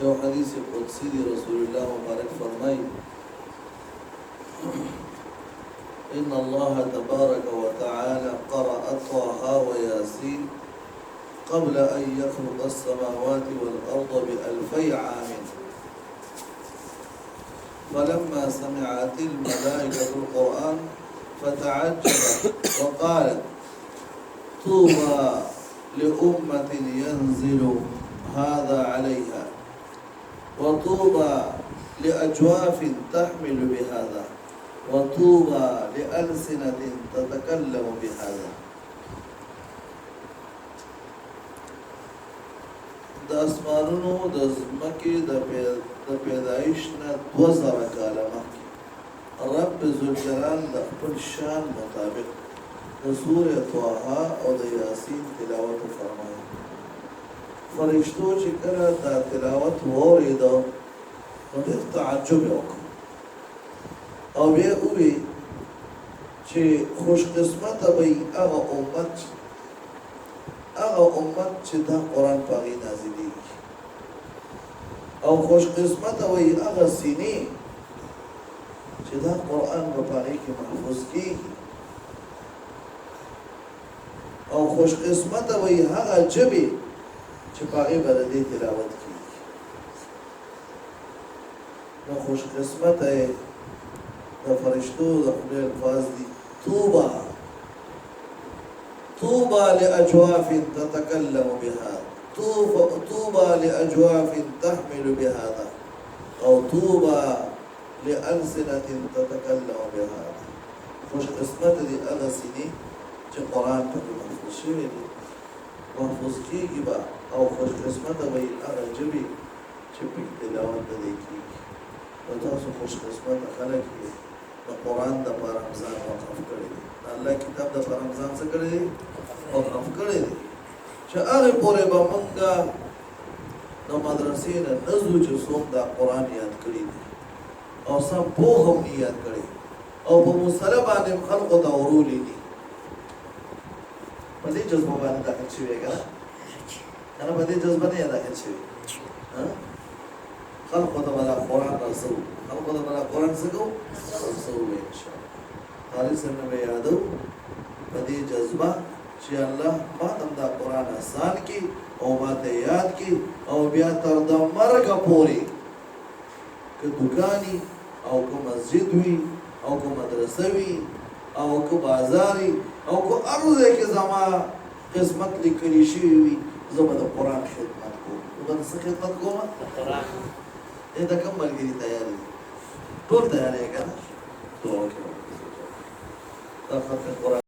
يو حديث قدسي رسول الله مبارك فرمي إن الله تبارك وتعالى قرأ طه وياسين قبل أن يخلق السماوات والأرض ب2000 عام. فلما سمعت الملائكة القرآن فتعجبت وقالت طوبى لأمة ينزل هذا عليها، وطوبى لأجواف تحمل بهذا، وطوبى لألسنة تتكلم بهذا. د اسمانونو د ځمکې د پیدایش نه 2000 کاله مخکې رب ذوالجلال د خپل شان مطابق د سورې طه او د یاسین تلاوت فرمایي. فرشتو چې کله دا تلاوت واورېده نو ډېر تعجب یې وکړ او بیا وویل چې خوش قسمته به هغه امت چې دا قرآن په هغې نازلېږي، او خوش قسمته وایي هغه سینې چې دا قرآن به په هغې کې محفوظ کېږي، او خوش قسمته وایي هغه ژبې چې په هغې به د دې تلاوت کېږي. نو خوش قسمته یې د فرشتو د خدای الفاظ دي: طوبى لأجواف تتكلم بهذا، طوبى لأجواف تحمل بهذا، أو طوبى لألسنة تتكلم بهذا. خوش قسمت دي هغه سینې چې قرآن پکې محفوظ شوی دی، محفوظ کېږي به، او خوش قسمته به یې هغه ژبې چې پکې تلاوت د دې کېږي. نو تاسو خوش قسمته خلک یې د قرآن دپاره هم ځان وقف کړی دی، د الله کتاب دپاره هم ځان څه کړی دی؟ وقف کړی دی، چې هغې پورې به موږ د مدرسې نه نه ځو چې څوک دا قرآن یاد کړي دي او سم پوه هم نه یاد کړی او په مصله باندې هم خلقو ته ورولی دي. په دې جذبه باندې داخل شوی که نه؟ کنه په دې جذبه نه یې داخل شوي. خلقو ته به دا قرآن رسوو، خلقو ته به دا قرآن څه کوو؟ رسوو به انشاءالله. قاري صاحب نه به یادو په دې جذبه چې الله ما ته دا قرآن آسان کړي او ما ته یاد کړي، او بیا تر د مرګه پورې که دکاني او که مسجد وي او که مدرسه وي او که بازار وي او که هر ځای کې زما قسمت لیکلي شوي وي، زه به د قرآن خدمت کوم. زه به د څه خدمت کوم؟ د قرآن. د کوم ملګري تیار دي؟ ټول تیار یې که نه؟ دعا وکړه دا ختم قرآن